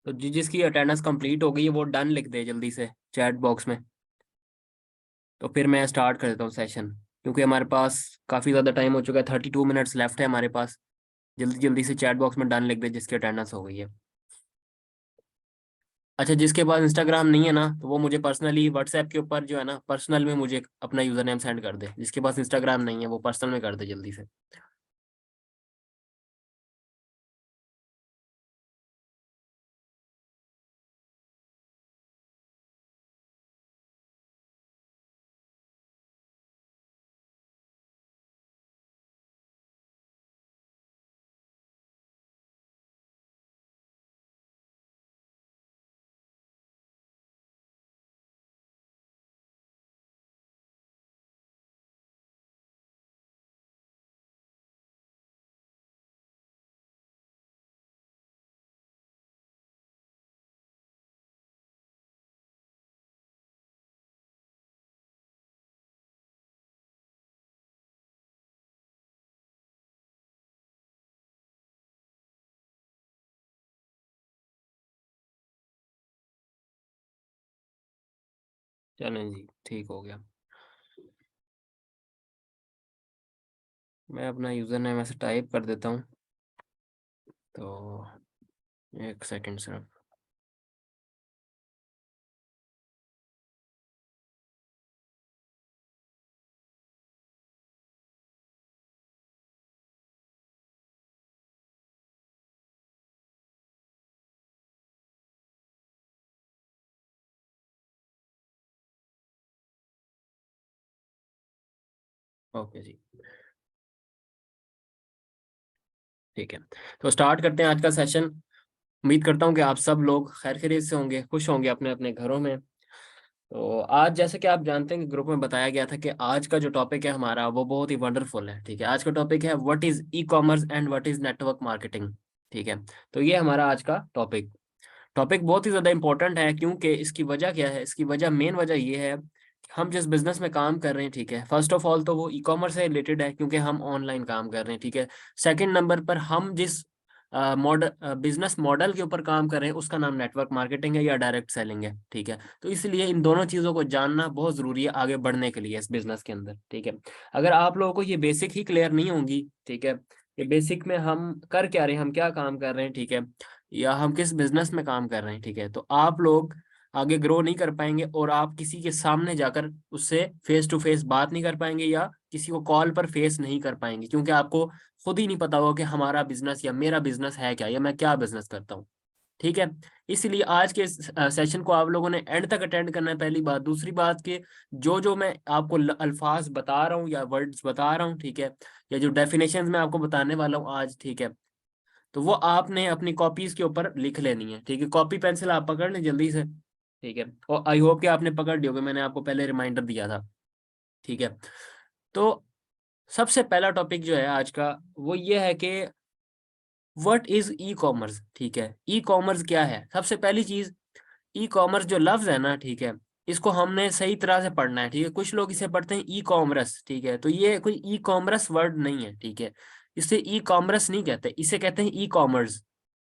तो जिसकी attendance complete हो गई है वो डन लिख दे जल्दी से चैट बॉक्स में। तो फिर मैं स्टार्ट कर देता हूँ सेशन, क्योंकि हमारे पास काफ़ी ज़्यादा टाइम हो चुका है, 32 मिनट्स लेफ्ट है हमारे पास। जल्दी जल्दी से चैट बॉक्स में डन लिख दे जिसकी अटेंडेंस हो गई है। अच्छा, जिसके पास इंस्टाग्राम नहीं है ना, तो वो मुझे पर्सनली व्हाट्सएप के ऊपर जो है ना, पर्सनल में मुझे अपना यूज़र नेम सेंड कर दे। जिसके पास इंस्टाग्राम नहीं है वो पर्सनल में कर दे जल्दी से। चलें जी, ठीक हो गया। मैं अपना यूज़र नेम ऐसे टाइप कर देता हूँ। तो एक सेकंड सिर्फ। ओके जी, ठीक है। तो स्टार्ट करते हैं आज का सेशन। उम्मीद करता हूँ कि आप सब लोग खैर खैरियत से होंगे, खुश होंगे अपने अपने घरों में। तो आज जैसे कि आप जानते हैं कि ग्रुप में बताया गया था कि आज का जो टॉपिक है हमारा वो बहुत ही वंडरफुल है। ठीक है, आज का टॉपिक है what is e commerce and what is network marketing. ठीक है, तो ये हमारा आज का टॉपिक टॉपिक बहुत ही ज़्यादा इंपॉर्टेंट है, क्योंकि इसकी वजह क्या है, इसकी वजह मेन वजह ये है कि हम जिस बिजनेस में काम कर रहे हैं, ठीक है, फर्स्ट ऑफ ऑल तो वो ई कॉमर्स से रिलेटेड है क्योंकि हम ऑनलाइन काम कर रहे हैं। ठीक है, सेकंड नंबर पर हम जिस मॉडल बिजनेस मॉडल के ऊपर काम कर रहे हैं उसका नाम नेटवर्क मार्केटिंग है या डायरेक्ट सेलिंग है। ठीक है, तो इसलिए इन दोनों चीज़ों को जानना बहुत ज़रूरी है आगे बढ़ने के लिए इस बिजनेस के अंदर। ठीक है, अगर आप लोगों को ये बेसिक ही क्लियर नहीं होंगी, ठीक है, ये बेसिक में हम कर क्या रहे हैं, हम क्या काम कर रहे हैं, ठीक है, या हम किस बिजनेस में काम कर रहे हैं, ठीक है, तो आप लोग आगे ग्रो नहीं कर पाएंगे और आप किसी के सामने जाकर उससे फेस टू फेस बात नहीं कर पाएंगे या किसी को कॉल पर फेस नहीं कर पाएंगे, क्योंकि आपको खुद ही नहीं पता होगा कि हमारा बिजनेस या मेरा बिजनेस है क्या या मैं क्या बिजनेस करता हूँ। ठीक है, इसलिए आज के सेशन को आप लोगों ने एंड तक अटेंड करना है। पहली बात, दूसरी बात कि जो जो मैं आपको अल्फाज बता रहा हूँ या वर्ड्स बता रहा हूँ, ठीक है, या जो डेफिनेशंस मैं आपको बताने वाला हूँ आज, ठीक है, तो वो आपने अपनी कॉपीज के ऊपर लिख लेनी है। ठीक है, कॉपी पेंसिल आप पकड़ लें जल्दी से। ठीक है, और आई होप कि आपने पकड़ ली होगी, मैंने आपको पहले रिमाइंडर दिया था। ठीक है, तो सबसे पहला टॉपिक जो है आज का वो ये है कि व्हाट इज ई कॉमर्स। ठीक है, ई कॉमर्स क्या है। सबसे पहली चीज, ई कॉमर्स जो लफ्ज है ना, ठीक है, इसको हमने सही तरह से पढ़ना है। ठीक है, कुछ लोग इसे पढ़ते हैं ई कॉमर्स, ठीक है, तो ये कोई ई कॉमर्स वर्ड नहीं है। ठीक है, इसे ई कॉमर्स नहीं कहते, इसे कहते हैं ई कॉमर्स।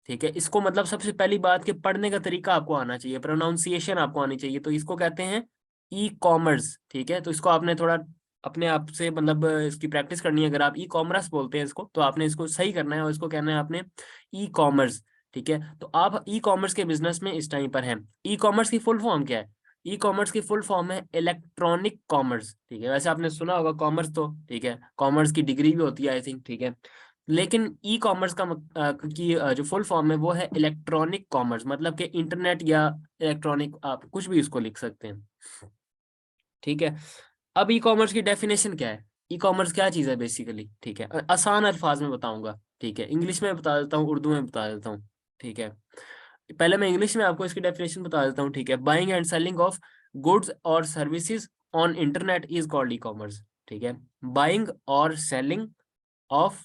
ठीक है, इसको मतलब सबसे पहली बात कि पढ़ने का तरीका आपको आना चाहिए, प्रोनाउंसिएशन आपको आनी चाहिए, तो इसको कहते हैं ई कॉमर्स। ठीक है, तो इसको आपने थोड़ा अपने आप से मतलब इसकी प्रैक्टिस करनी है। अगर आप ई कॉमर्स बोलते हैं इसको, तो आपने इसको सही करना है और इसको कहना है आपने ई कॉमर्स। ठीक है, तो आप ई कॉमर्स के बिजनेस में इस टाइम पर हैं। ई कॉमर्स की फुल फॉर्म क्या है? ई कॉमर्स की फुल फॉर्म है इलेक्ट्रॉनिक कॉमर्स। ठीक है, वैसे आपने सुना होगा कॉमर्स तो, ठीक है, कॉमर्स की डिग्री भी होती है आई थिंक। ठीक है, लेकिन ई कॉमर्स का जो फुल फॉर्म है वो है इलेक्ट्रॉनिक कॉमर्स, मतलब कि इंटरनेट या इलेक्ट्रॉनिक, आप कुछ भी उसको लिख सकते हैं। ठीक है, अब ई कॉमर्स की डेफिनेशन क्या है, ई कॉमर्स क्या चीज़ है बेसिकली। ठीक है, आसान अल्फाज में बताऊंगा। ठीक है, इंग्लिश में बता देता हूँ, उर्दू में बता देता हूँ। ठीक है, पहले मैं इंग्लिश में आपको इसकी डेफिनेशन बता देता हूँ। ठीक है, buying and selling of goods और services on internet is called e commerce. ठीक है, बाइंग और सेलिंग ऑफ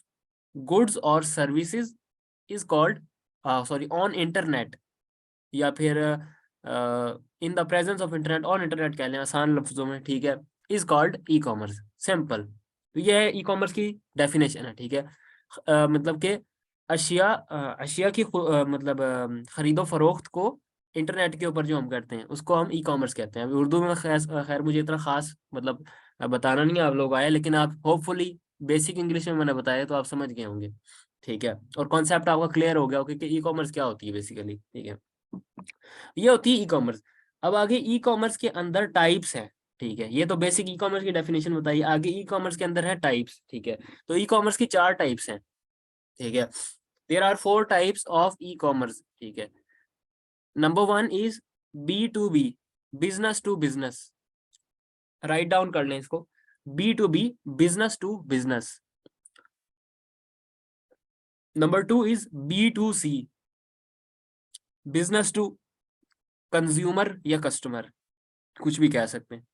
गुड्स और services is called, sorry, on internet, या फिर in the presence of internet, on internet कह लें आसान लफ्जों में। ठीक है, is called e commerce, simple. तो ये है ई कॉमर्स की डेफिनेशन है। ठीक है, मतलब कि अशिया की मतलब खरीदो फरोख्त को इंटरनेट के ऊपर जो हम करते हैं उसको हम ई कॉमर्स कहते हैं। अभी उर्दू में खैर मुझे इतना खास मतलब बताना नहीं है, आप लोग आए, लेकिन आप होपफुली बेसिक इंग्लिश में मैंने बताया तो आप समझ गए होंगे। ठीक है, और कॉन्सेप्ट आपका क्लियर हो गया होगा कि ई कॉमर्स क्या होती है बेसिकली। ठीक है, ये होती है ई कॉमर्स। अब आगे ई कॉमर्स के अंदर टाइप्स हैं। ठीक है, ये तो बेसिक ई कॉमर्स की डेफिनेशन बताइए, आगे ई कॉमर्स के अंदर है टाइप्स। ठीक है, तो ई कॉमर्स की चार टाइप्स हैं। ठीक है, there are four types of e commerce. ठीक है, number one is B2B, business to business. Write down कर लें इसको, B2B, business to business. Number two is B2C, business to consumer या कस्टमर, कुछ भी कह सकते हैं।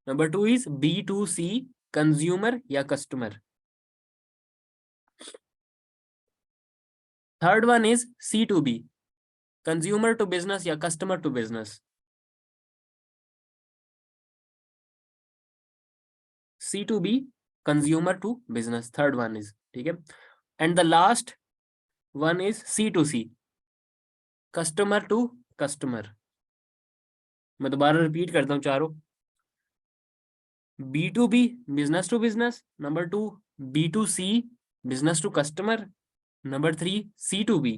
Number two is B2C, consumer या customer. Third one is C2B, consumer to business या customer to business. C2B, consumer to business, third one is. ठीक है, and the last one is C2C, customer to customer. मैं दोबारा repeat करता हूँ चारों। B2B, business to business. Number two, B2C, business to customer. Number three, C2B,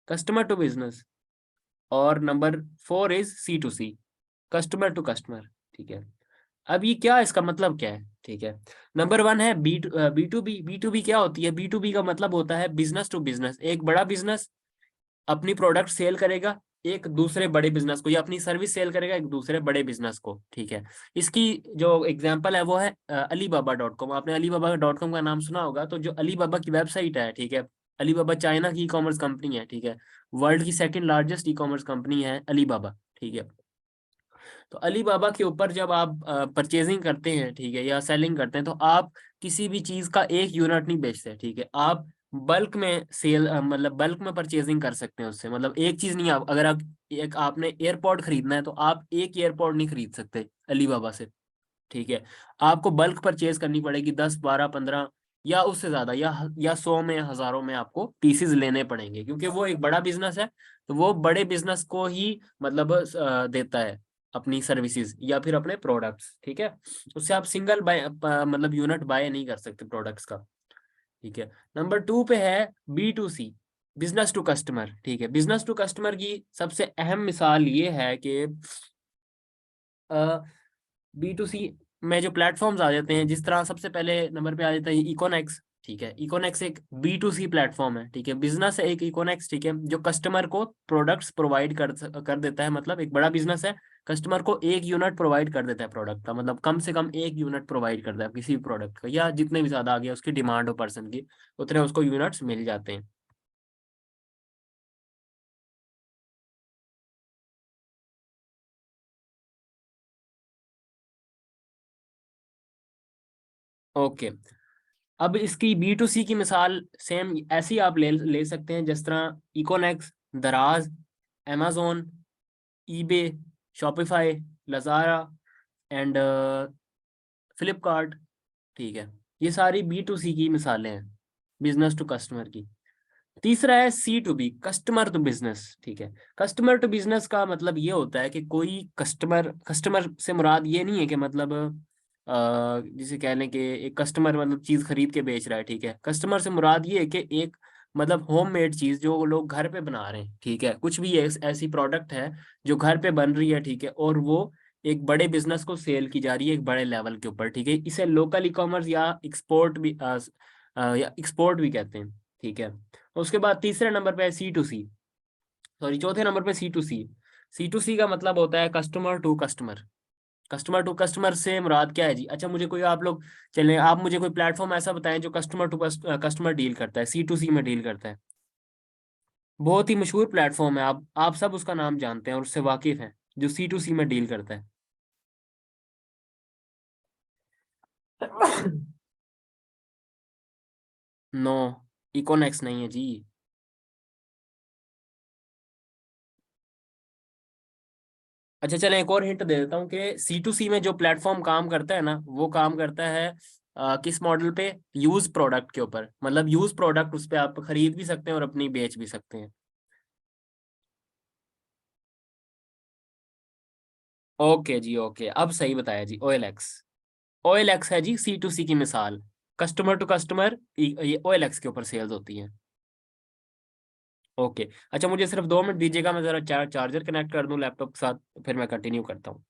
customer to business. और number four is C2C, customer to customer. ठीक है, अब ये क्या, इसका मतलब क्या है? ठीक है, नंबर वन है B2B। B2B क्या होती है? B2B का मतलब होता है बिजनेस टू बिजनेस। एक बड़ा बिजनेस अपनी प्रोडक्ट सेल करेगा एक दूसरे बड़े बिजनेस को, या अपनी सर्विस सेल करेगा एक दूसरे बड़े बिजनेस को। ठीक है, इसकी जो एग्जांपल है वो है Alibaba.com। आपने Alibaba.com का नाम सुना होगा। तो जो अलीबाबा की वेबसाइट है, ठीक है, अलीबाबा चाइना की ई कॉमर्स कंपनी है। ठीक है, वर्ल्ड की second largest e commerce company है अलीबाबा। ठीक है, तो अलीबाबा के ऊपर जब आप परचेजिंग करते हैं, ठीक है, या सेलिंग करते हैं, तो आप किसी भी चीज का एक यूनिट नहीं बेचते। ठीक है, आप बल्क में सेल मतलब बल्क में परचेजिंग कर सकते हैं उससे। मतलब एक चीज नहीं, आप अगर आप एक आपने एयरपॉड खरीदना है तो आप एक एयरपॉड नहीं खरीद सकते अलीबाबा से। ठीक है, आपको बल्क परचेज करनी पड़ेगी, 10 12 15 या उससे ज्यादा, या 100 में हजारों में आपको पीसेज लेने पड़ेंगे, क्योंकि वो एक बड़ा बिजनेस है। तो वो बड़े बिजनेस को ही मतलब देता है अपनी सर्विसेज या फिर अपने प्रोडक्ट्स। ठीक है, उससे आप सिंगल बाय मतलब यूनिट बाय नहीं कर सकते प्रोडक्ट्स का। ठीक है, नंबर टू पे है B2C, बिजनेस टू कस्टमर। ठीक है, बिजनेस टू कस्टमर की सबसे अहम मिसाल ये है कि B2C में जो प्लेटफॉर्म्स आ जाते हैं, जिस तरह सबसे पहले नंबर पे आ जाता है इकोनेक्स। ठीक है, इकोनेक्स एक B2C प्लेटफॉर्म है। ठीक है, बिजनेस है एक इकोनेक्स। ठीक है, जो कस्टमर को प्रोडक्ट्स प्रोवाइड कर देता है। मतलब एक बड़ा बिजनेस है, कस्टमर को एक यूनिट प्रोवाइड कर देता है प्रोडक्ट का। मतलब कम से कम एक यूनिट प्रोवाइड करता है किसी भी प्रोडक्ट का, या जितने भी ज्यादा आ गया उसकी डिमांड हो पर्सन की, उतने उसको यूनिट्स मिल जाते हैं। ओके, अब इसकी B2C की मिसाल सेम ऐसी आप ले ले सकते हैं, जिस तरह Econex, Daraz, amazon, eBay, Shopify, Lazada and Flipkart. ठीक है, ये सारी B2C की मिसालें हैं, बिजनेस टू कस्टमर की। तीसरा है C2B, कस्टमर टू बिजनेस। ठीक है, कस्टमर टू बिजनेस का मतलब ये होता है कि कोई कस्टमर, कस्टमर से मुराद ये नहीं है कि मतलब जिसे कह लें कि एक कस्टमर मतलब चीज खरीद के बेच रहा है। ठीक है, कस्टमर से मुराद ये है कि एक मतलब होम मेड चीज जो लोग घर पे बना रहे हैं। ठीक है, कुछ भी ऐसी प्रोडक्ट है जो घर पे बन रही है। ठीक है, और वो एक बड़े बिजनेस को सेल की जा रही है एक बड़े लेवल के ऊपर। ठीक है, इसे लोकल ई कॉमर्स या एक्सपोर्ट भी कहते हैं। ठीक है, उसके बाद तीसरे नंबर पे है C2C, सॉरी चौथे नंबर पे C2C। C2C का मतलब होता है customer to customer. Customer to customer से मुराद क्या है जी? अच्छा, मुझे कोई आप लोग चलें, आप मुझे कोई प्लेटफॉर्म ऐसा बताएं जो कस्टमर टू कस्टमर डील करता है, C2C में डील करता है। बहुत ही मशहूर प्लेटफॉर्म है, आप सब उसका नाम जानते हैं और उससे वाकिफ हैं, जो C2C में डील करता है। नो, इकोनेक्स नहीं है जी। अच्छा चलें, एक और हिंट दे देता हूँ कि C2C में जो प्लेटफॉर्म काम करता है ना, वो काम करता है किस मॉडल पे? यूज प्रोडक्ट के ऊपर, मतलब यूज प्रोडक्ट उस पे आप खरीद भी सकते हैं और अपनी बेच भी सकते हैं। ओके जी, ओके, अब सही बताया जी। OLX, OLX है जी C2C की मिसाल। कस्टमर टू कस्टमर ये OLX के ऊपर सेल्स होती है। ओके, अच्छा, मुझे सिर्फ 2 मिनट दीजिएगा, मैं जरा चार्जर कनेक्ट कर दूं लैपटॉप के साथ, फिर मैं कंटिन्यू करता हूँ।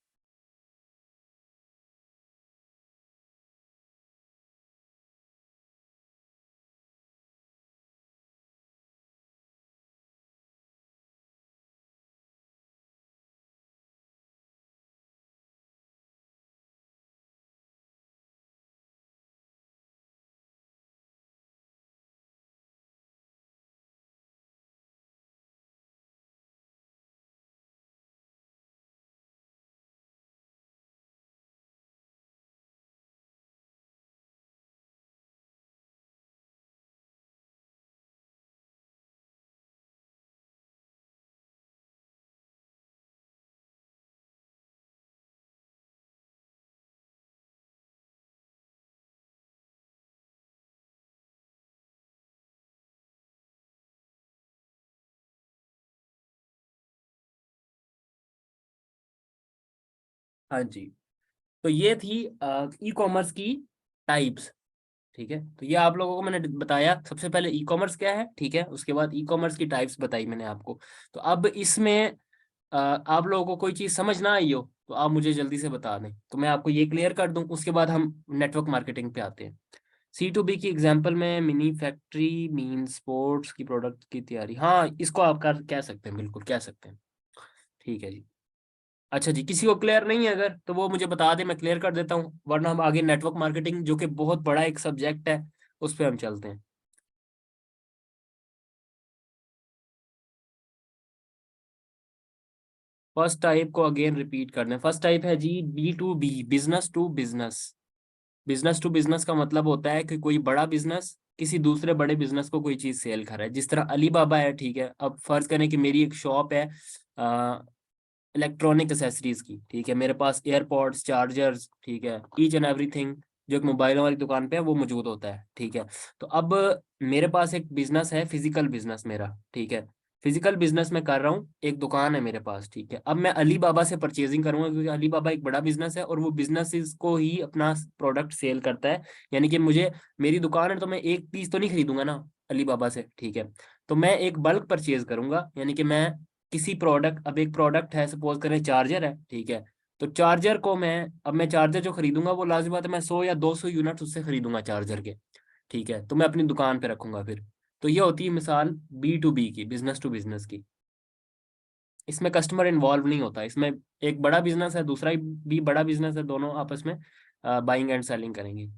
हाँ जी, तो ये थी ई कॉमर्स की टाइप्स। ठीक है, तो ये आप लोगों को मैंने बताया, सबसे पहले ई कॉमर्स क्या है, ठीक है, उसके बाद ई कॉमर्स की टाइप्स बताई मैंने आपको। तो अब इसमें आप लोगों को कोई चीज़ समझ ना आई हो तो आप मुझे जल्दी से बता दें, तो मैं आपको ये क्लियर कर दूं, उसके बाद हम नेटवर्क मार्केटिंग पे आते हैं। C2B की एग्जांपल में मिनी फैक्ट्री मीन स्पोर्ट्स की प्रोडक्ट की तैयारी, हाँ इसको आप कह सकते हैं, बिल्कुल कह सकते हैं। ठीक है जी। अच्छा जी, किसी को क्लियर नहीं है अगर, तो वो मुझे बता दे, मैं क्लियर कर देता हूँ, वरना हम आगे नेटवर्क मार्केटिंग जो कि बहुत बड़ा एक सब्जेक्ट है उस पर हम चलते हैं। फर्स्ट टाइप को अगेन रिपीट करना है। फर्स्ट टाइप है जी B2B, business to business. Business to business का मतलब होता है कि कोई बड़ा बिजनेस किसी दूसरे बड़े बिजनेस को कोई चीज सेल कर रहा है, जिस तरह अली बाबा है, ठीक है, अब फर्ज करें कि मेरी एक शॉप है इलेक्ट्रॉनिक एसेसरीज की, ठीक है, मेरे पास एयरपॉड्स, चार्जर्स, ठीक है, ईच एंड एवरीथिंग जो एक मोबाइलों वाली दुकान पे है वो मौजूद होता है, ठीक है। तो अब मेरे पास एक बिजनेस है, फिजिकल बिजनेस मेरा, ठीक है, फिजिकल बिजनेस में कर रहा हूँ, एक दुकान है मेरे पास, ठीक है। अब मैं अली बाबा से परचेजिंग करूंगा क्योंकि अली बाबा एक बड़ा बिजनेस है और वो बिजनेस को ही अपना प्रोडक्ट सेल करता है। यानी कि मुझे, मेरी दुकान है तो मैं एक पीस तो नहीं खरीदूंगा ना अली बाबा से, ठीक है। तो मैं एक बल्क परचेज करूंगा, यानी कि मैं किसी प्रोडक्ट, अब एक प्रोडक्ट है, सपोज करें चार्जर है, ठीक है, तो चार्जर को मैं, अब मैं चार्जर जो खरीदूंगा वो लाजमी बात है मैं 100 या 200 यूनिट उससे खरीदूंगा चार्जर के, ठीक है, तो मैं अपनी दुकान पे रखूंगा फिर। तो ये होती है मिसाल B2B की, बिजनेस टू बिजनेस की। इसमें कस्टमर इन्वॉल्व नहीं होता, इसमें एक बड़ा बिजनेस है, दूसरा भी बड़ा बिजनेस है, दोनों आपस में बाइंग एंड सेलिंग करेंगे।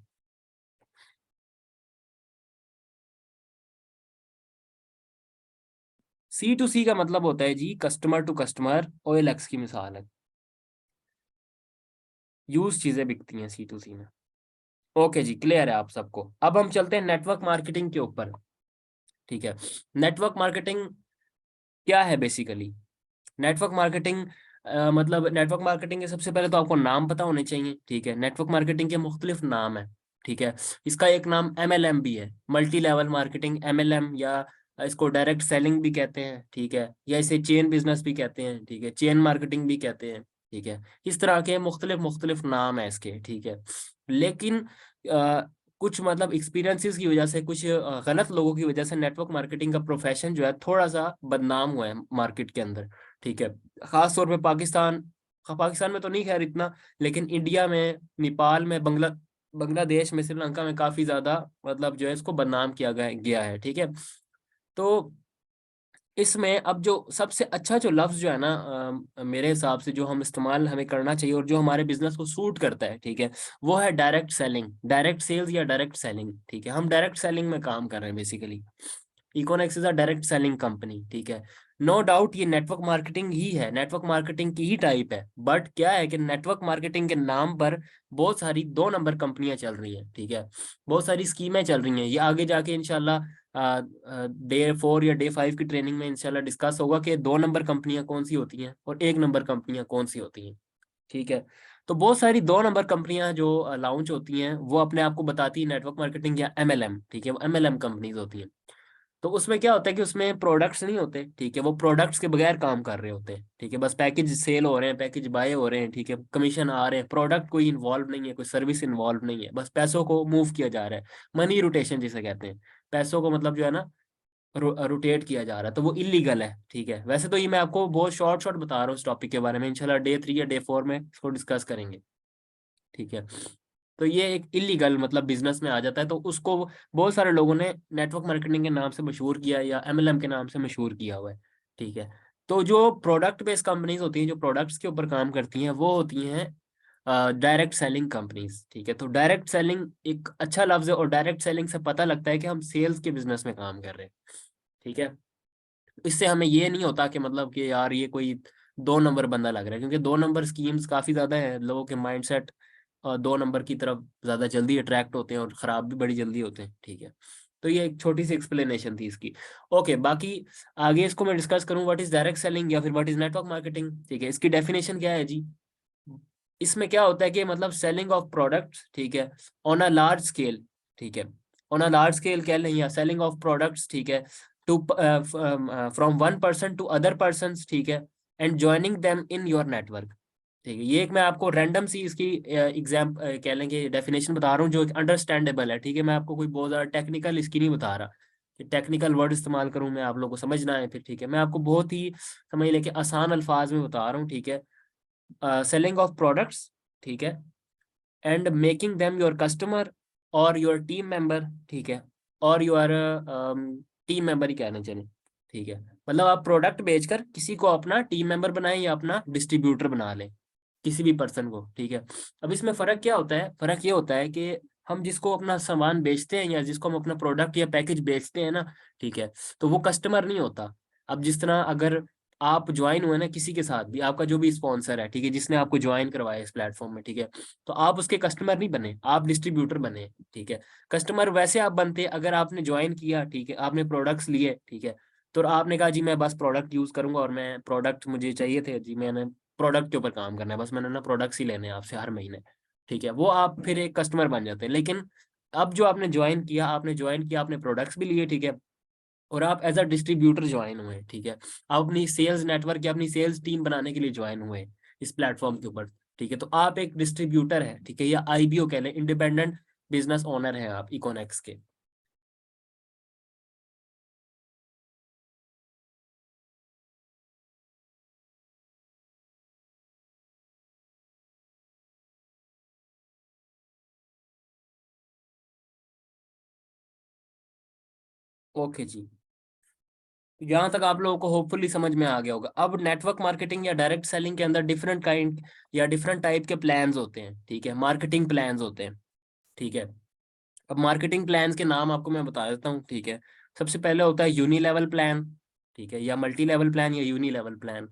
C2C का मतलब होता है जी कस्टमर टू कस्टमर, OLX की मिसाल है, यूज चीजें बिकती हैं C2C में। ओके जी, क्लियर है आप सबको। अब हम चलते हैं नेटवर्क मार्केटिंग के ऊपर, ठीक है। नेटवर्क मार्केटिंग क्या है बेसिकली? नेटवर्क मार्केटिंग मतलब नेटवर्क मार्केटिंग के सबसे पहले तो आपको नाम पता होने चाहिए, ठीक है। नेटवर्क मार्केटिंग के मुख्तलिफ नाम है, ठीक है। इसका एक नाम MLM भी है, मल्टी लेवल मार्केटिंग, MLM, या इसको डायरेक्ट सेलिंग भी कहते हैं, ठीक है, या इसे चेन बिजनेस भी कहते हैं, ठीक है, चेन मार्केटिंग भी कहते हैं, ठीक है। इस तरह के मुख्तलिफ मुख्तलिफ नाम है इसके, ठीक है। लेकिन कुछ मतलब एक्सपीरियंसेस की वजह से, कुछ गलत लोगों की वजह से नेटवर्क मार्केटिंग का प्रोफेशन जो है थोड़ा सा बदनाम हुआ है मार्केट के अंदर, ठीक है। खास तौर पे पाकिस्तान, पाकिस्तान में तो नहीं खैर इतना, लेकिन इंडिया में, नेपाल में, बांग्लादेश में, श्रीलंका में काफी ज्यादा मतलब जो है इसको बदनाम किया गया है, ठीक है। तो इसमें अब जो सबसे अच्छा जो लफ्ज जो है ना, मेरे हिसाब से जो हम इस्तेमाल हमें करना चाहिए और जो हमारे बिजनेस को सूट करता है, ठीक है, वो है डायरेक्ट सेलिंग, डायरेक्ट सेल्स या डायरेक्ट सेलिंग, ठीक है। हम डायरेक्ट सेलिंग में काम कर रहे हैं basically. Econex is a direct selling company, ठीक है। नो डाउट ये नेटवर्क मार्केटिंग ही है, नेटवर्क मार्केटिंग की ही टाइप है, बट क्या है कि नेटवर्क मार्केटिंग के नाम पर बहुत सारी 2 नंबर कंपनियां चल रही हैं, ठीक है, बहुत सारी स्कीमें चल रही हैं। ये आगे जाके इंशाल्लाह डे 4 या डे 5 की ट्रेनिंग में इंशाल्लाह डिस्कस होगा कि 2 नंबर कंपनियां कौन सी होती हैं और 1 नंबर कंपनियां कौन सी होती हैं, ठीक है। तो बहुत सारी 2 नंबर कंपनियां जो लॉन्च होती हैं वो अपने आप को बताती है नेटवर्क मार्केटिंग या एमएलएम, ठीक है, वो एमएलएम कंपनीज होती हैं। तो उसमें क्या होता है कि उसमें प्रोडक्ट्स नहीं होते, ठीक है, वो प्रोडक्ट्स के बगैर काम कर रहे होते हैं, ठीक है, बस पैकेज सेल हो रहे हैं, पैकेज बाय हो रहे हैं, ठीक है, कमीशन आ रहे हैं, प्रोडक्ट कोई इन्वॉल्व नहीं है, कोई सर्विस इन्वॉल्व नहीं है, बस पैसों को मूव किया जा रहा है। मनी रोटेशन जिसे कहते हैं, पैसों को मतलब जो है ना रोटेट किया जा रहा है, तो वो इलीगल है, ठीक है। वैसे तो ये मैं आपको बहुत शॉर्ट शॉर्ट बता रहा हूँ इस टॉपिक के बारे में, इंशाल्लाह डे 3 या डे 4 में इसको डिस्कस करेंगे, ठीक है। तो ये एक इलीगल मतलब बिजनेस में आ जाता है, तो उसको बहुत सारे लोगों ने नेटवर्क मार्केटिंग के नाम से मशहूर किया या एमएलएम के नाम से मशहूर किया हुआ है, ठीक है। तो जो प्रोडक्ट बेस्ड कंपनीज होती हैं, जो प्रोडक्ट्स के ऊपर काम करती हैं, वो होती हैं डायरेक्ट सेलिंग कंपनीज, ठीक है। तो डायरेक्ट सेलिंग एक अच्छा लफ्ज है, और डायरेक्ट सेलिंग से पता लगता है कि हम सेल्स के बिजनेस में काम कर रहे हैं, ठीक है। इससे हमें ये नहीं होता कि मतलब कि यार ये कोई 2 नंबर बंदा लग रहा है, क्योंकि 2 नंबर स्कीम्स काफी ज्यादा है, लोगों के माइंडसेट 2 नंबर की तरफ ज्यादा जल्दी अट्रैक्ट होते हैं और खराब भी बड़ी जल्दी होते हैं, ठीक है। तो ये एक छोटी सी एक्सप्लेनेशन थी इसकी। ओके, बाकी आगे इसको मैं डिस्कस करूं, व्हाट इज डायरेक्ट सेलिंग या फिर व्हाट इज नेटवर्क मार्केटिंग, ठीक है। इसकी डेफिनेशन क्या है जी? इसमें क्या होता है कि मतलब सेलिंग ऑफ प्रोडक्ट्स, ठीक है, ऑन अ लार्ज स्केल, ठीक है, ऑन अ लार्ज स्केल कह लें, या सेलिंग ऑफ प्रोडक्ट्स, ठीक है, to from one person to other person, ठीक है, and joining them in your network, ठीक है। ये एक मैं आपको रैंडम सी इसकी एग्जाम कह लेंगे डेफिनेशन बता रहा हूँ जो अंडरस्टैंडेबल है, ठीक है। मैं आपको कोई बहुत ज्यादा टेक्निकल इसकी नहीं बता रहा कि टेक्निकल वर्ड इस्तेमाल करूँ मैं, आप लोगों को समझना है फिर, ठीक है। मैं आपको बहुत ही समझ लेके आसान अल्फाज में बता रहा हूँ, ठीक है। सेलिंग ऑफ प्रोडक्ट्स, ठीक है, and making them your customer और योर टीम मेंबर, ठीक है, और योर टीम मेंबर ही कहना चाहिए, ठीक है। मतलब आप प्रोडक्ट बेचकर किसी को अपना टीम मेंबर बनाएं या अपना डिस्ट्रीब्यूटर बना लें, किसी भी पर्सन को, ठीक है। अब इसमें फर्क क्या होता है? फर्क ये होता है कि हम जिसको अपना सामान बेचते हैं या जिसको हम अपना प्रोडक्ट या पैकेज बेचते हैं ना, ठीक है, तो वो कस्टमर नहीं होता। अब जिस तरह अगर आप ज्वाइन हुए ना किसी के साथ भी, आपका जो भी स्पॉन्सर है, ठीक है, जिसने आपको ज्वाइन करवाया इस प्लेटफॉर्म में, ठीक है, तो आप उसके कस्टमर नहीं बने, आप डिस्ट्रीब्यूटर बने, ठीक है। कस्टमर वैसे आप बनते अगर आपने ज्वाइन किया, ठीक है, आपने प्रोडक्ट्स लिए, ठीक है, तो आपने कहा जी मैं बस प्रोडक्ट यूज करूंगा और मैं प्रोडक्ट मुझे चाहिए थे जी, मैंने प्रोडक्ट के ऊपर काम करना है, बस मैंने ना प्रोडक्ट्स ही लेने हैं आपसे हर महीने, ठीक है, वो आप फिर एक कस्टमर बन जाते हैं। लेकिन अब जो आपने ज्वाइन किया, आपने प्रोडक्ट्स भी लिए, ठीक है, और आप एज अ डिस्ट्रीब्यूटर ज्वाइन हुए, ठीक है, आप अपनी सेल्स नेटवर्क या अपनी सेल्स टीम बनाने के लिए ज्वाइन हुए इस प्लेटफॉर्म के ऊपर, ठीक है, तो आप एक डिस्ट्रीब्यूटर है, ठीक है, या आईबीओ कह लें, इंडिपेंडेंट बिजनेस ओनर है आप इकोनेक्स के। ओके जी, यहाँ तक आप लोगों को होपफुली समझ में आ गया होगा। अब नेटवर्क मार्केटिंग या डायरेक्ट सेलिंग के अंदर डिफरेंट काइंड या डिफरेंट टाइप के प्लान्स होते हैं, ठीक है, मार्केटिंग प्लान्स होते हैं, ठीक है। अब मार्केटिंग प्लान्स के नाम आपको मैं बता देता हूँ, ठीक है। सबसे पहले होता है यूनी लेवल प्लान, ठीक है, या मल्टी लेवल प्लान या यूनी लेवल प्लान,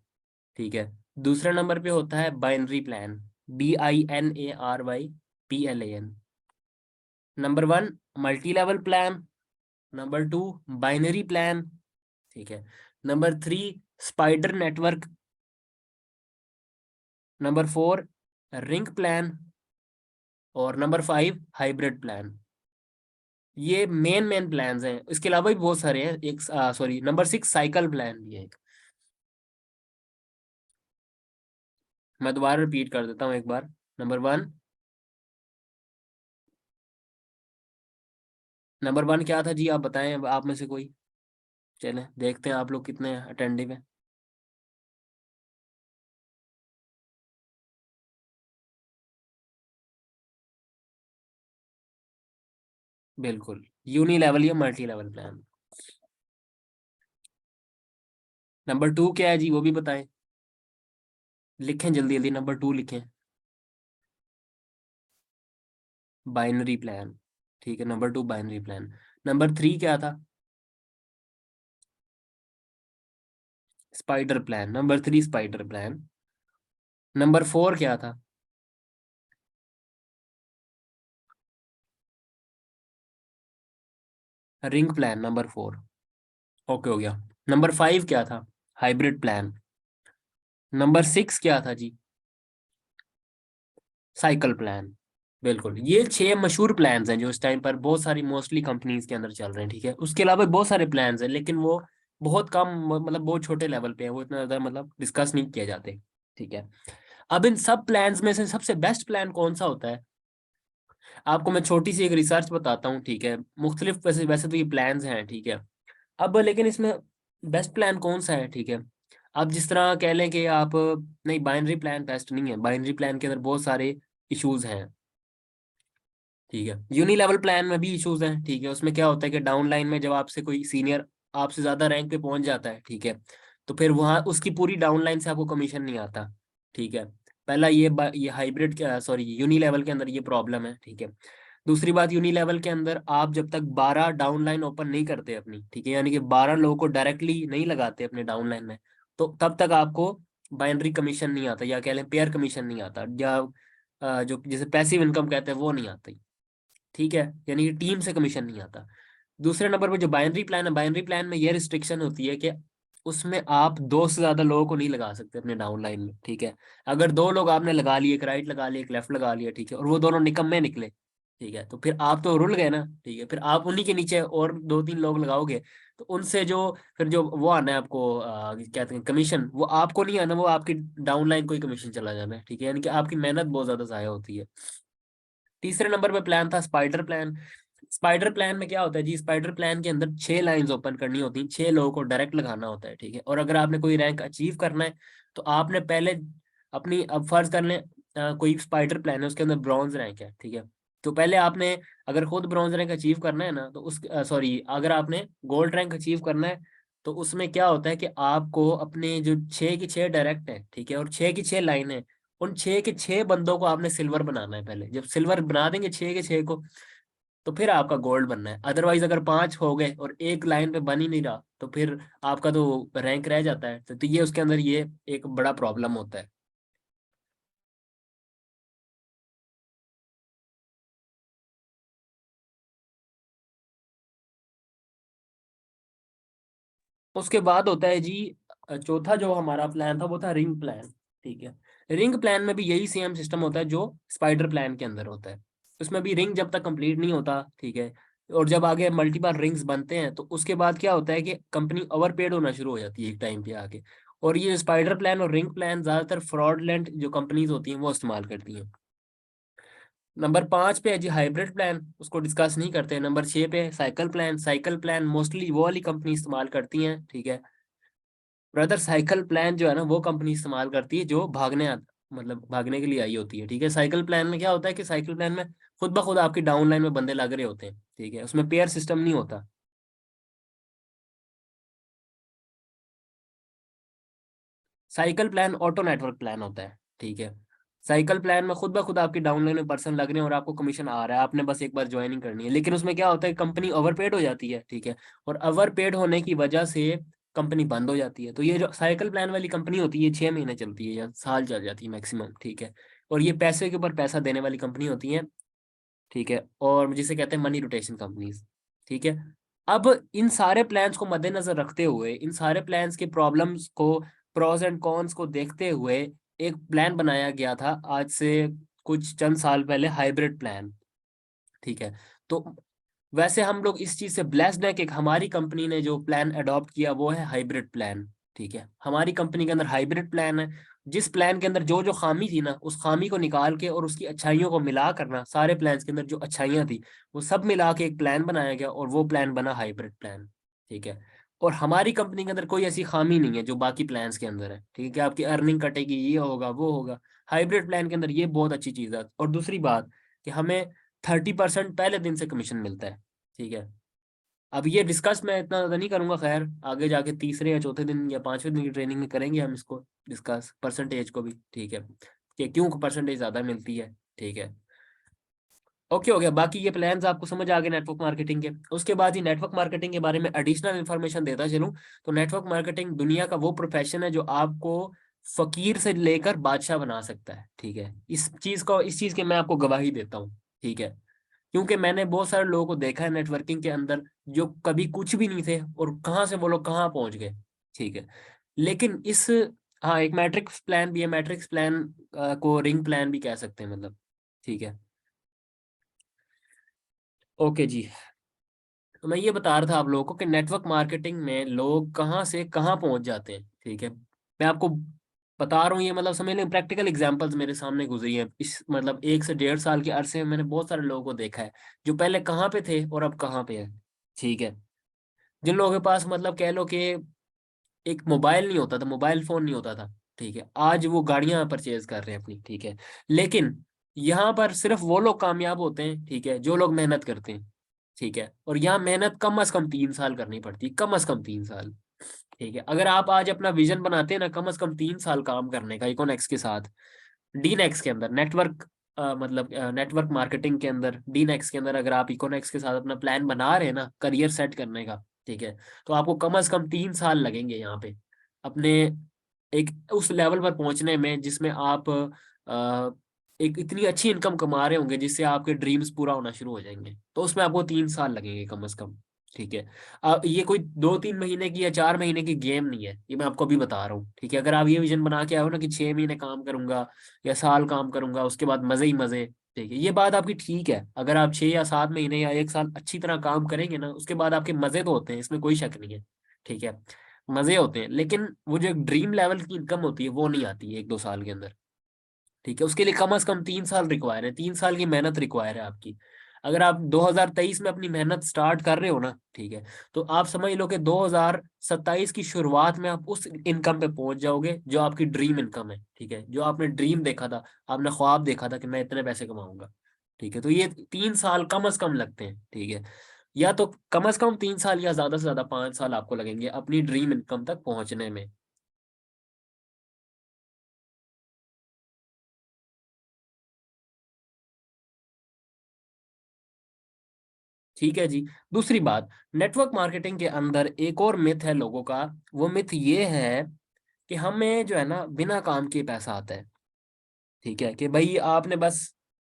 ठीक है। दूसरे नंबर पे होता है binary plan, BINARYPLAN। Number 1 multi level plan, number 2 binary plan, ठीक है। Number 3 spider network, number 4 ring plan, और नंबर 5 हाइब्रिड प्लान। ये मेन प्लान्स हैं, इसके अलावा भी बहुत सारे हैं, एक सॉरी नंबर 6 साइकिल प्लान भी है एक। मैं दोबारा रिपीट कर देता हूँ एक बार। नंबर 1, नंबर 1 क्या था जी? आप बताएं अब, आप में से कोई। चलें देखते हैं आप लोग कितने अटेंटिव हैं। बिल्कुल, यूनी लेवल या मल्टी लेवल प्लान। नंबर 2 क्या है जी? वो भी बताएं, लिखें जल्दी जल्दी, नंबर 2 लिखें। बाइनरी प्लान, ठीक है, नंबर 2 बाइनरी प्लान। नंबर 3 क्या था? Spider plan, number 3 spider plan. Number 4 क्या था? Ring plan, number 4। ओके हो गया। नंबर 5 क्या था? Hybrid plan. नंबर 6 क्या था जी? साइकिल प्लान, बिल्कुल। ये 6 मशहूर प्लान्स हैं जो इस टाइम पर बहुत सारी मोस्टली कंपनीज के अंदर चल रहे हैं, ठीक है। उसके अलावा बहुत सारे प्लान्स हैं, लेकिन वो बहुत कम, मतलब बहुत छोटे लेवल पे है, वो इतना ज्यादा मतलब डिस्कस नहीं किए जाते, ठीक है। अब इन सब प्लान्स में से सबसे बेस्ट प्लान कौन सा होता है, आपको मैं छोटी सी एक रिसर्च बताता हूँ, ठीक है। मुख्तलिफ वैसे वैसे तो ये प्लान्स हैं, ठीक है। अब लेकिन इसमें बेस्ट प्लान कौन सा है, ठीक है। अब जिस तरह कह लें कि आप, नहीं, बाइनरी प्लान बेस्ट नहीं है, बाइनरी प्लान के अंदर बहुत सारे इश्यूज हैं, ठीक है। यूनी लेवल प्लान में भी इश्यूज हैं, ठीक है। उसमें क्या होता है कि डाउन लाइन में जब आपसे कोई सीनियर आपसे ज्यादा रैंक पे पहुंच जाता है, ठीक है, तो फिर वहाँ उसकी पूरी डाउन लाइन से आपको कमीशन नहीं आता, ठीक है। पहला ये हाइब्रिड, सॉरी, यूनी लेवल के अंदर ये प्रॉब्लम है, ठीक है। दूसरी बात, यूनी लेवल के अंदर आप जब तक 12 डाउन लाइन ओपन नहीं करते अपनी, ठीक है, यानी कि 12 लोगों को डायरेक्टली नहीं लगाते अपने डाउन लाइन में, तो तब तक आपको बाइनरी कमीशन नहीं आता, या कह लें पेयर कमीशन नहीं आता, या जो जिसे पैसिव इनकम कहते हैं वो नहीं आता, ठीक है, यानी कि टीम से कमीशन नहीं आता। दूसरे नंबर पर जो बाइनरी प्लान है, बाइनरी प्लान में ये रिस्ट्रिक्शन होती है कि उसमें आप 2 से ज्यादा लोगों को नहीं लगा सकते अपने डाउन लाइन में, ठीक है। अगर 2 लोग आपने लगा लिए, एक राइट लगा लिया, एक लेफ्ट लगा लिया, ठीक है, और वो दोनों निकम्मे निकले, ठीक है, तो फिर आप तो रुल गए ना, ठीक है। फिर आप उन्हीं के नीचे और 2-3 लोग लगाओगे, तो उनसे जो फिर जो वो आना है आपको, कहते हैं कमीशन, वो आपको नहीं आना, वो आपकी डाउन लाइन को ही कमीशन चला जाना है, ठीक है, यानी कि आपकी मेहनत बहुत ज्यादा जाया होती है। तीसरे नंबर पे प्लान था स्पाइडर प्लान। स्पाइडर प्लान में क्या होता है जी, स्पाइडर प्लान के अंदर 6 लाइंस ओपन करनी होती हैं, 6 लोगों को डायरेक्ट लगाना होता है, ठीक है। और अगर आपने कोई रैंक अचीव करना है, तो आपने पहले अपनी, अब फर्ज कर लें कोई स्पाइडर प्लान है, उसके अंदर ब्रॉन्ज रैंक है, ठीक है। तो पहले आपने, अगर खुद ब्रॉन्ज रैंक अचीव करना है ना, तो उस, सॉरी, अगर आपने गोल्ड रैंक अचीव करना है, तो उसमें क्या होता है कि आपको अपने जो 6 की 6 डायरेक्ट है, ठीक है, और 6 की 6 लाइन है, उन 6 के 6 बंदों को आपने सिल्वर बनाना है पहले। जब सिल्वर बना देंगे 6 के 6 को, तो फिर आपका गोल्ड बनना है। अदरवाइज अगर 5 हो गए और एक लाइन पे बन ही नहीं रहा, तो फिर आपका तो रैंक रह जाता है। तो ये उसके अंदर ये एक बड़ा प्रॉब्लम होता है। उसके बाद होता है जी, चौथा जो हमारा प्लान था वो था रिंग प्लान, ठीक है। रिंग प्लान में भी यही सेम सिस्टम होता है जो स्पाइडर प्लान के अंदर होता है। उसमें भी रिंग जब तक कंप्लीट नहीं होता, ठीक है, और जब आगे मल्टीपल रिंग्स बनते हैं, तो उसके बाद क्या होता है कि कंपनी ओवरपेड होना शुरू हो जाती है एक टाइम पे आके। और ये स्पाइडर प्लान और रिंग प्लान ज्यादातर फ्रॉडलेंट जो कंपनीज होती हैं वो इस्तेमाल करती हैं। नंबर 5 पे है जी हाइब्रिड प्लान, उसको डिस्कस नहीं करते। नंबर 6 पे cycle plan. Cycle plan mostly वो वाली कंपनी इस्तेमाल करती हैं, ठीक है। ब्रदर, साइकिल प्लान जो है ना, वो कंपनी इस्तेमाल करती है जो मतलब भागने के लिए आई होती है, ठीक है। साइकिल प्लान में क्या होता है कि साइकिल प्लान में खुद ब खुद आपकी डाउन लाइन में बंदे लग रहे होते हैं, ठीक है, उसमें पेयर सिस्टम नहीं होता। Cycle plan auto network plan होता है, ठीक है। साइकिल प्लान में खुद ब खुद आपकी डाउनलाइन में पर्सन लग रहे हैं और आपको कमीशन आ रहा है, आपने बस एक बार ज्वाइनिंग करनी है। लेकिन उसमें क्या होता है, कंपनी ओवरपेड हो जाती है, ठीक है, और ओवरपेड होने की वजह से कंपनी बंद हो जाती है। तो ये जो साइकिल प्लान वाली कंपनी होती है, ये 6 महीने चलती है या साल चल जाती है मैक्सिमम, ठीक है। और ये पैसे के ऊपर पैसा देने वाली कंपनी होती है, ठीक है, और जिसे कहते हैं मनी रोटेशन कंपनीज, ठीक है। अब इन सारे प्लान्स को मद्देनजर रखते हुए, इन सारे प्लान्स के प्रॉब्लम्स को, प्रोज एंड कॉन्स को देखते हुए, एक प्लान बनाया गया था आज से कुछ चंद साल पहले, हाइब्रिड प्लान, ठीक है। तो वैसे हम लोग इस चीज से ब्लेस्ड है कि हमारी कंपनी ने जो प्लान अडॉप्ट किया वो है हाइब्रिड प्लान, ठीक है। हमारी कंपनी के अंदर हाइब्रिड प्लान है, जिस प्लान के अंदर जो जो खामी थी ना, उस खामी को निकाल के और उसकी अच्छाइयों को मिला करना, सारे प्लान्स के अंदर जो अच्छाइयाँ थी वो सब मिला के एक प्लान बनाया गया, और वो प्लान बना हाइब्रिड प्लान, ठीक है। और हमारी कंपनी के अंदर कोई ऐसी खामी नहीं है जो बाकी प्लान्स के अंदर है, ठीक है, कि आपकी अर्निंग कटेगी, ये होगा वो होगा। हाइब्रिड प्लान के अंदर ये बहुत अच्छी चीज़ है। और दूसरी बात कि हमें 30% पहले दिन से कमीशन मिलता है, ठीक है। अब ये डिस्कस मैं इतना ज़्यादा नहीं करूंगा, खैर आगे जाके तीसरे या चौथे दिन या 5वें दिन की ट्रेनिंग में करेंगे हम इसको डिस्कस, परसेंटेज को भी, ठीक है, कि क्यों परसेंटेज ज़्यादा मिलती है, ठीक है। ओके, हो गया। बाकी ये प्लान्स आपको समझ आ गए नेटवर्क मार्केटिंग के। उसके बाद ही नेटवर्क मार्केटिंग के बारे में एडिशनल इन्फॉर्मेशन देता चलूँ, तो नेटवर्क मार्केटिंग दुनिया का वो प्रोफेशन है जो आपको फकीर से लेकर बादशाह बना सकता है, ठीक है। इस चीज़ की मैं आपको गवाही देता हूँ, ठीक है। क्योंकि मैंने बहुत सारे लोगों को देखा है नेटवर्किंग के अंदर, जो कभी कुछ भी नहीं थे और कहाँ से वो लोग कहाँ पहुंच गए, ठीक है। लेकिन इस, हाँ, एक मैट्रिक्स प्लान भी है, मैट्रिक्स प्लान को रिंग प्लान भी कह सकते हैं, मतलब ठीक है। ओके जी, तो मैं ये बता रहा था आप लोगों को कि नेटवर्क मार्केटिंग में लोग कहाँ से कहाँ पहुंच जाते हैं। ठीक है, मैं आपको बता रहा हूँ, ये मतलब समझ लें प्रैक्टिकल एग्जांपल्स मेरे सामने गुजरी हैं इस मतलब 1 से 1.5 साल के अरसे में मैंने बहुत सारे लोगों को देखा है जो पहले कहाँ पे थे और अब कहाँ पे है। ठीक है, जिन लोगों के पास मतलब कह लो कि एक मोबाइल नहीं होता था, मोबाइल फोन नहीं होता था, ठीक है, आज वो गाड़ियां परचेज कर रहे हैं अपनी। ठीक है, लेकिन यहाँ पर सिर्फ वो लोग कामयाब होते हैं, ठीक है, जो लोग मेहनत करते हैं। ठीक है, और यहाँ मेहनत कम से कम 3 साल करनी पड़ती है, कम से कम 3 साल। ठीक है, अगर आप आज अपना विजन बनाते हैं ना, कम से कम 3 साल काम करने का इकोनेक्स के साथ, डीनेक्स के अंदर नेटवर्क मतलब नेटवर्क मार्केटिंग के अंदर, डीनेक्स के अंदर अगर आप इकोनेक्स के साथ अपना प्लान बना रहे हैं ना करियर सेट करने का, ठीक है, तो आपको कम से कम 3 साल लगेंगे यहाँ पे अपने एक उस लेवल पर पहुंचने में जिसमें आप एक इतनी अच्छी इनकम कमा रहे होंगे जिससे आपके ड्रीम्स पूरा होना शुरू हो जाएंगे। तो उसमें आपको 3 साल लगेंगे कम से कम। ठीक है, ये कोई 2-3 महीने की या 4 महीने की गेम नहीं है, ये मैं आपको अभी बता रहा हूँ। ठीक है, अगर आप ये विजन बना के आए हो ना कि 6 महीने काम करूंगा या साल काम करूंगा उसके बाद मजे ही मजे, ठीक है, ये बात आपकी ठीक है। अगर आप 6 या 7 महीने या 1 साल अच्छी तरह काम करेंगे ना, उसके बाद आपके मजे तो होते हैं, इसमें कोई शक नहीं है। ठीक है, मजे होते हैं, लेकिन वो जो एक ड्रीम लेवल की इनकम होती है वो नहीं आती है 1-2 साल के अंदर। ठीक है, उसके लिए कम से कम 3 साल रिक्वायर है, 3 साल की मेहनत रिक्वायर है आपकी। अगर आप 2023 में अपनी मेहनत स्टार्ट कर रहे हो ना, ठीक है, तो आप समझ लो कि 2027 की शुरुआत में आप उस इनकम पे पहुंच जाओगे जो आपकी ड्रीम इनकम है। ठीक है, जो आपने ड्रीम देखा था, आपने ख्वाब देखा था कि मैं इतने पैसे कमाऊंगा। ठीक है, तो ये 3 साल कम से कम लगते हैं। ठीक है, या तो कम से कम 3 साल या ज्यादा से ज्यादा 5 साल आपको लगेंगे अपनी ड्रीम इनकम तक पहुंचने में। ठीक है जी, दूसरी बात, नेटवर्क मार्केटिंग के अंदर एक और मिथ है लोगों का। वो मिथ ये है कि हमें जो है ना बिना काम के पैसा आता है। ठीक है, कि भाई आपने बस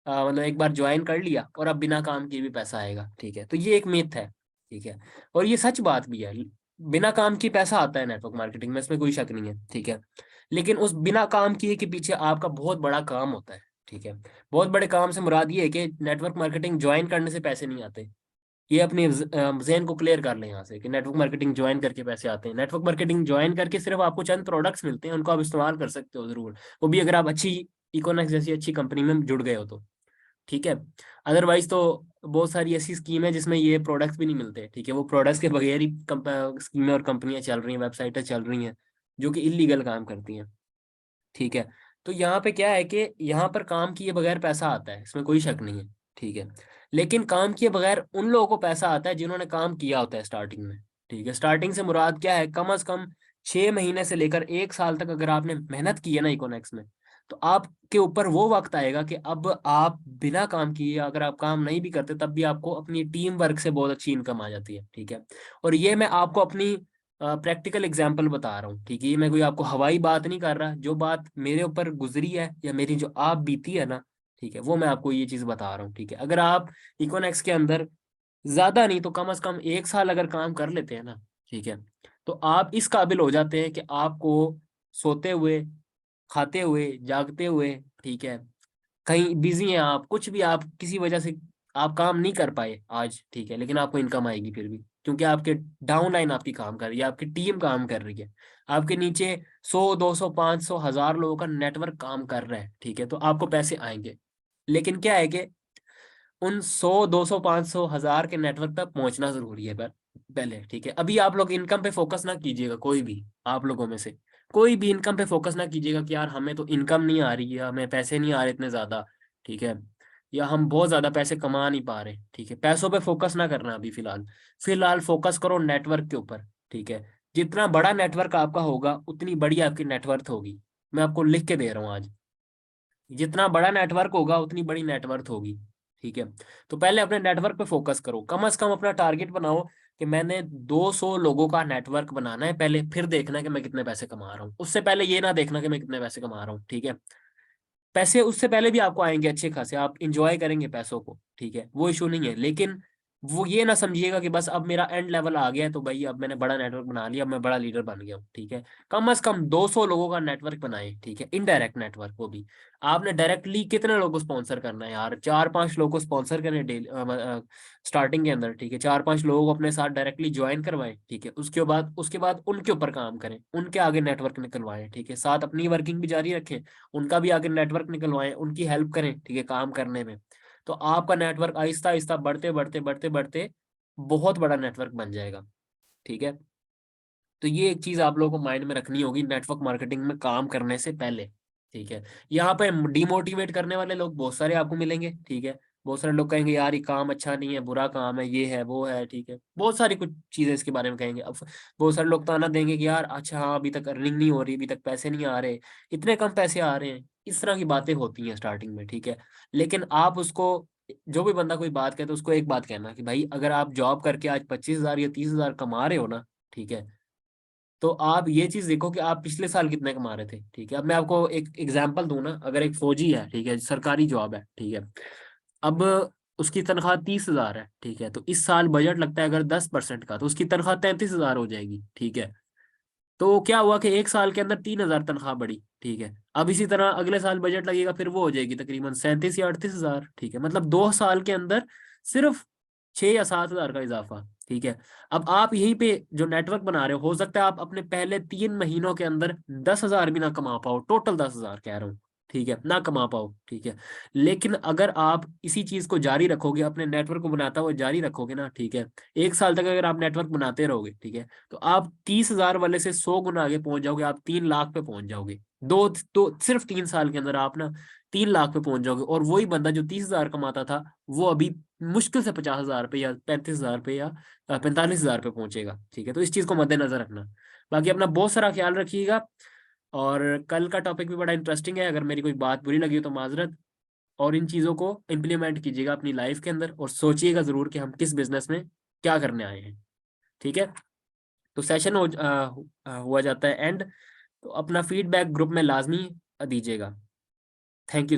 मतलब एक बार ज्वाइन कर लिया और अब बिना काम के भी पैसा आएगा। ठीक है, तो ये एक मिथ है। ठीक है, और ये सच बात भी है, बिना काम के पैसा आता है नेटवर्क मार्केटिंग में, इसमें कोई शक नहीं है। ठीक है, लेकिन उस बिना काम किए के पीछे आपका बहुत बड़ा काम होता है। ठीक है, बहुत बड़े काम से मुराद ये है कि नेटवर्क मार्केटिंग ज्वाइन करने से पैसे नहीं आते। ये अपने जहन को क्लियर कर लें यहाँ से कि नेटवर्क मार्केटिंग ज्वाइन करके पैसे आते हैं। नेटवर्क मार्केटिंग ज्वाइन करके सिर्फ आपको चंद प्रोडक्ट्स मिलते हैं, उनको आप इस्तेमाल कर सकते हो जरूर, वो भी अगर आप अच्छी इकोनॉमिक्स जैसी अच्छी कंपनी में जुड़ गए हो तो। ठीक है, अदरवाइज तो बहुत सारी ऐसी स्कीम है जिसमें ये प्रोडक्ट्स भी नहीं मिलते। ठीक है, वो प्रोडक्ट्स के बगैर ही स्कीमें और कंपनियां चल रही हैं, वेबसाइटें चल रही हैं जो कि इलीगल काम करती हैं। ठीक है, तो यहाँ पे क्या है कि यहाँ पर काम किए बगैर पैसा आता है, इसमें कोई शक नहीं है। ठीक है, लेकिन काम किए बगैर उन लोगों को पैसा आता है जिन्होंने काम किया होता है स्टार्टिंग में। ठीक है, स्टार्टिंग से मुराद क्या है, कम से कम 6 महीने से लेकर 1 साल तक अगर आपने मेहनत की है ना इकोनॉमिक्स में, तो आपके ऊपर वो वक्त आएगा कि अब आप बिना काम किए, अगर आप काम नहीं भी करते तब भी आपको अपनी टीम वर्क से बहुत अच्छी इनकम आ जाती है। ठीक है, और ये मैं आपको अपनी प्रैक्टिकल एग्जाम्पल बता रहा हूँ। ठीक है, ये मैं कोई आपको हवाई बात नहीं कर रहा, जो बात मेरे ऊपर गुजरी है या मेरी जो आप बीती है ना, ठीक है, वो मैं आपको ये चीज बता रहा हूँ। ठीक है, अगर आप इकोनेक्स के अंदर ज्यादा नहीं तो कम से कम 1 साल अगर काम कर लेते हैं ना, ठीक है, तो आप इस काबिल हो जाते हैं कि आपको सोते हुए, खाते हुए, जागते हुए, ठीक है, कहीं बिजी हैं आप, कुछ भी आप किसी वजह से आप काम नहीं कर पाए आज, ठीक है, लेकिन आपको इनकम आएगी फिर भी, क्योंकि आपके डाउन लाइन आपकी काम कर रही है, आपकी टीम काम कर रही है, आपके नीचे 100, 200, 500, 1000 लोगों का नेटवर्क काम कर रहा है। ठीक है, तो आपको पैसे आएंगे। लेकिन क्या है कि उन 100, 200, 500, 1000 के नेटवर्क तक पहुंचना जरूरी है पर पहले। ठीक है, अभी आप लोग इनकम पे फोकस ना कीजिएगा, कोई भी आप लोगों में से कोई भी इनकम पे फोकस ना कीजिएगा कि यार हमें तो इनकम नहीं आ रही है, हमें पैसे नहीं आ रहे इतने ज्यादा। ठीक है, या हम बहुत ज्यादा पैसे कमा नहीं पा रहे। ठीक है, पैसों पे फोकस ना करना अभी फिलहाल, फिलहाल फोकस करो नेटवर्क के ऊपर। ठीक है, जितना बड़ा नेटवर्क आपका होगा उतनी बड़ी आपकी नेटवर्थ होगी। मैं आपको लिख के दे रहा हूँ आज, जितना बड़ा नेटवर्क होगा उतनी बड़ी नेटवर्थ होगी। ठीक है, तो पहले अपने नेटवर्क पे फोकस करो, कम से कम अपना टारगेट बनाओ कि मैंने 200 लोगों का नेटवर्क बनाना है पहले, फिर देखना कि मैं कितने पैसे कमा रहा हूँ, उससे पहले ये ना देखना कि मैं कितने पैसे कमा रहा हूँ। ठीक है, पैसे उससे पहले भी आपको आएंगे अच्छे खासे, आप इंजॉय करेंगे पैसों को। ठीक है, वो इशू नहीं है, लेकिन वो ये ना समझिएगा कि बस अब मेरा एंड लेवल आ गया है तो भाई अब मैंने बड़ा नेटवर्क बना लिया, अब मैं बड़ा लीडर बन गया हूँ, ठीक है। कम से कम 200 लोगों का नेटवर्क बनाए, ठीक है, इनडायरेक्ट नेटवर्क। वो भी आपने डायरेक्टली कितने लोगों को स्पॉन्सर करना है यार, 4-5 लोगों को स्पॉन्सर करें डेली स्टार्टिंग के अंदर, ठीक है। 4-5 लोगों को अपने साथ डायरेक्टली ज्वाइन करवाएं, ठीक है। उसके बाद उनके ऊपर काम करें, उनके आगे नेटवर्क निकलवाएं, ठीक है। साथ अपनी वर्किंग भी जारी रखें, उनका भी आगे नेटवर्क निकलवाएं, उनकी हेल्प करें, ठीक है, काम करने में। तो आपका नेटवर्क आहिस्ता आहिस्ता बढ़ते बढ़ते बढ़ते बढ़ते बहुत बड़ा नेटवर्क बन जाएगा, ठीक है। तो ये एक चीज आप लोगों को माइंड में रखनी होगी नेटवर्क मार्केटिंग में काम करने से पहले, ठीक है। यहाँ पे डिमोटिवेट करने वाले लोग बहुत सारे आपको मिलेंगे, ठीक है। बहुत सारे लोग कहेंगे यार ये काम अच्छा नहीं है, बुरा काम है, ये है वो है, ठीक है। बहुत सारी कुछ चीजें इसके बारे में कहेंगे। अब बहुत सारे लोग ताना देंगे कि यार अच्छा हाँ अभी तक अर्निंग नहीं हो रही, अभी तक पैसे नहीं आ रहे, इतने कम पैसे आ रहे हैं। इस तरह की बातें होती हैं स्टार्टिंग में, ठीक है। लेकिन आप उसको, जो भी बंदा कोई बात कहता है उसको एक बात कहना कि भाई अगर आप जॉब करके आज 25,000 या 30,000 कमा रहे हो ना, ठीक है, तो आप ये चीज देखो कि आप पिछले साल कितने कमा रहे थे, ठीक है। अब मैं आपको एक एग्जांपल दूं ना, अगर एक फौजी है, ठीक है, सरकारी जॉब है, ठीक है। अब उसकी तनख्वाह 30,000 है, ठीक है। तो इस साल बजट लगता है अगर 10% का, तो उसकी तनख्वाह 33,000 हो जाएगी, ठीक है। तो क्या हुआ कि एक साल के अंदर 3,000 तनख्वाह बढ़ी, ठीक है। अब इसी तरह अगले साल बजट लगेगा, फिर वो हो जाएगी तकरीबन 37 या 38,000, ठीक है। मतलब 2 साल के अंदर सिर्फ 6 या 7 हजार का इजाफा, ठीक है। अब आप यहीं पे जो नेटवर्क बना रहे हो सकता है आप अपने पहले 3 महीनों के अंदर 10,000 भी ना कमा पाओ, टोटल 10,000 कह रहा हूँ, ठीक है, ना कमा पाओ, ठीक है। लेकिन अगर आप इसी चीज को जारी रखोगे, अपने नेटवर्क को बनाता हुआ जारी रखोगे ना, ठीक है, एक साल तक अगर आप नेटवर्क बनाते रहोगे, ठीक है, तो आप 30,000 वाले से 100 गुना आगे पहुंच जाओगे, आप 3 लाख पे पहुंच जाओगे। दो सिर्फ 3 साल के अंदर आप ना 3 लाख पे पहुंच जाओगे। और वही बंदा जो 30,000 कमाता था, वो अभी मुश्किल से 50,000 पे या 35,000 पे या 45,000 पे पहुंचेगा, ठीक है। तो इस चीज को मद्देनजर रखना। बाकी अपना बहुत सारा ख्याल रखिएगा। और कल का टॉपिक भी बड़ा इंटरेस्टिंग है, अगर मेरी कोई बात बुरी लगी हो तो माजरत। और इन चीज़ों को इम्प्लीमेंट कीजिएगा अपनी लाइफ के अंदर, और सोचिएगा ज़रूर कि हम किस बिजनेस में क्या करने आए हैं, ठीक है। तो सेशन हुआ जाता है एंड। तो अपना फीडबैक ग्रुप में लाजमी दीजिएगा। Thank you.